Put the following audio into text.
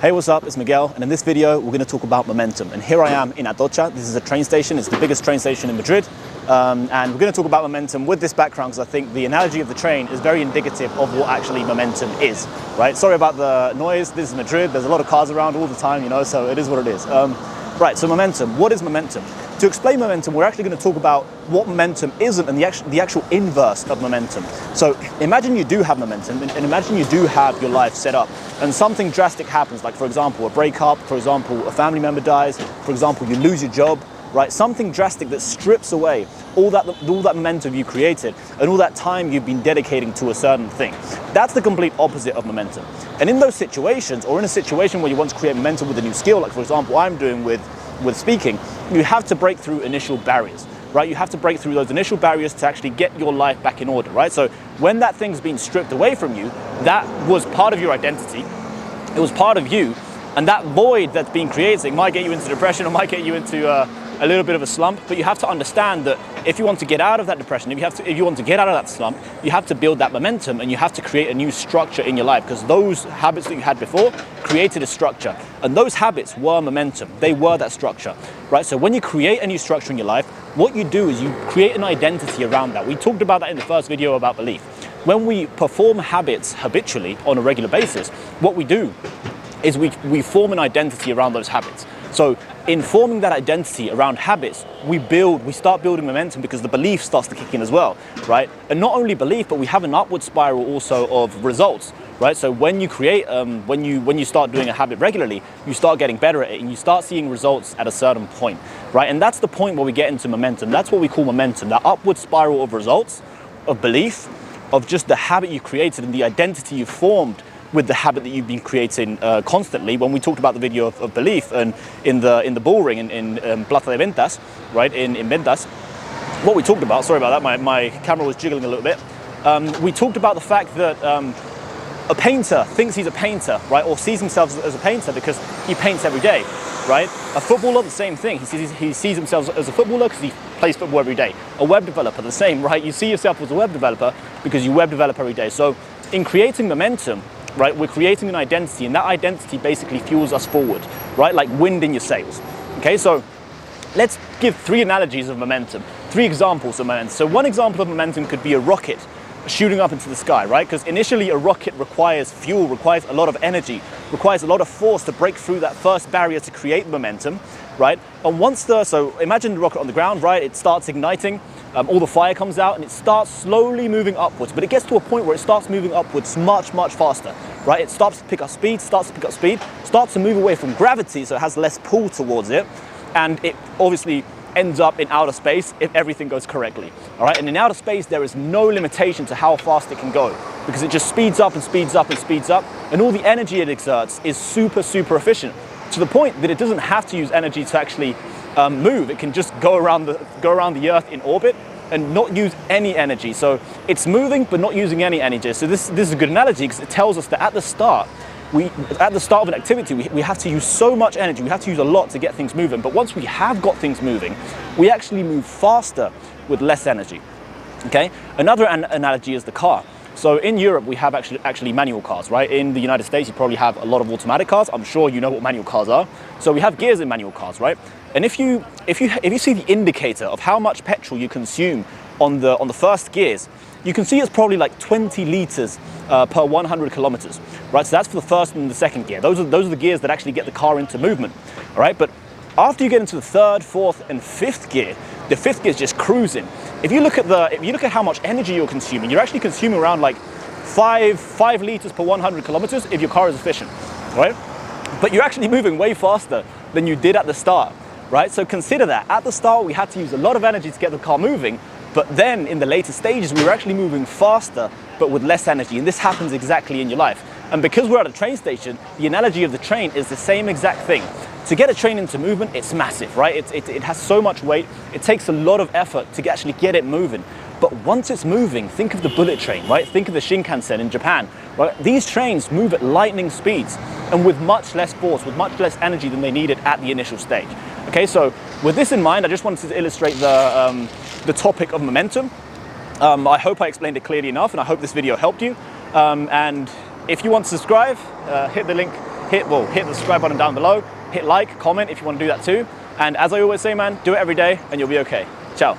Hey, what's up? It's Miguel, and in this video we're going to talk about momentum. And here I am in Atocha. This is a train station. It's the biggest train station in Madrid, and we're going to talk about momentum with this background because I think the analogy of the train is very indicative of what actually momentum is, right? Sorry about the noise. This is Madrid. There's a lot of cars around all the time, you know, so it is what it is. Right, so momentum. What is momentum? To explain momentum, we're actually going to talk about what momentum isn't and the actual inverse of momentum. So imagine you do have momentum and imagine you do have your life set up and something drastic happens, like for example, a breakup, for example, a family member dies, for example, you lose your job, right? Something drastic that strips away all that momentum you created and all that time you've been dedicating to a certain thing. That's the complete opposite of momentum. And in those situations, or in a situation where you want to create momentum with a new skill, like for example, I'm doing with speaking, you have to break through initial barriers, right? You have to break through those initial barriers to actually get your life back in order, right? So when that thing's been stripped away from you, that was part of your identity, it was part of you, and that void that's been created might get you into depression or might get you into a little bit of a slump, but you have to understand that if you want to get out of that depression, if you want to get out of that slump, you have to build that momentum and you have to create a new structure in your life, because those habits that you had before created a structure, and those habits were momentum. They were that structure, right? So when you create a new structure in your life, what you do is you create an identity around that. We talked about that in the first video about belief. When we perform habits habitually on a regular basis, what we do is we form an identity around those habits. So in forming that identity around habits, we start building momentum because the belief starts to kick in as well, right? And not only belief, but we have an upward spiral also of results, right? So when you create, when you start doing a habit regularly, you start getting better at it and you start seeing results at a certain point, right? And that's the point where we get into momentum. That's what we call momentum, that upward spiral of results, of belief, of just the habit you created and the identity you formed with the habit that you've been creating constantly. When we talked about the video of belief and in the bull ring in Plaza de Ventas, right, in Ventas, what we talked about, sorry about that, my camera was jiggling a little bit. We talked about the fact that a painter thinks he's a painter, right, or sees himself as a painter because he paints every day, right? A footballer, the same thing. He sees himself as a footballer because he plays football every day. A web developer, the same, right? You see yourself as a web developer because you web develop every day. So in creating momentum, right, we're creating an identity, and that identity basically fuels us forward, right? Like wind in your sails. Okay, so let's give 3 analogies of momentum, 3 examples of momentum. So one example of momentum could be a rocket shooting up into the sky, right? Because initially a rocket requires fuel, requires a lot of energy, requires a lot of force to break through that first barrier to create momentum, right? And so imagine the rocket on the ground, right? It starts igniting, all the fire comes out and it starts slowly moving upwards, but it gets to a point where it starts moving upwards much, much faster, right? It starts to pick up speed, starts to move away from gravity, so it has less pull towards it, and it obviously ends up in outer space if everything goes correctly, all right? And in outer space, there is no limitation to how fast it can go because it just speeds up and speeds up and speeds up, and all the energy it exerts is super, super efficient to the point that it doesn't have to use energy to actually move. It can just go around the Earth in orbit and not use any energy. So it's moving but not using any energy. So this is a good analogy because it tells us that at the start of an activity, we have to use so much energy, we have to use a lot to get things moving. But once we have got things moving, we actually move faster with less energy. Okay? Another analogy is the car. So in Europe, we have actually manual cars, right? In the United States, you probably have a lot of automatic cars. I'm sure you know what manual cars are. So we have gears in manual cars, right? And if you see the indicator of how much petrol you consume on the first gears, you can see it's probably like 20 liters per 100 kilometers, right? So that's for the first and the second gear. Those are the gears that actually get the car into movement, all right? But after you get into the 3rd, 4th, and 5th gear, the 5th gear is just cruising. If you look at how much energy you're consuming, you're actually consuming around like 5 liters per 100 kilometers if your car is efficient, right? But you're actually moving way faster than you did at the start, right? So consider that. At the start, we had to use a lot of energy to get the car moving, but then in the later stages, we were actually moving faster, but with less energy. And this happens exactly in your life. And because we're at a train station, the analogy of the train is the same exact thing. To get a train into movement, it's massive, right? It has so much weight. It takes a lot of effort to actually get it moving. But once it's moving, think of the bullet train, right? Think of the Shinkansen in Japan, right? These trains move at lightning speeds and with much less force, with much less energy than they needed at the initial stage. Okay, so with this in mind, I just wanted to illustrate the topic of momentum. I hope I explained it clearly enough, and I hope this video helped you. And if you want to subscribe, hit the link hit the subscribe button down below, hit like, comment if you want to do that too. And as I always say, man, do it every day and you'll be okay. Ciao.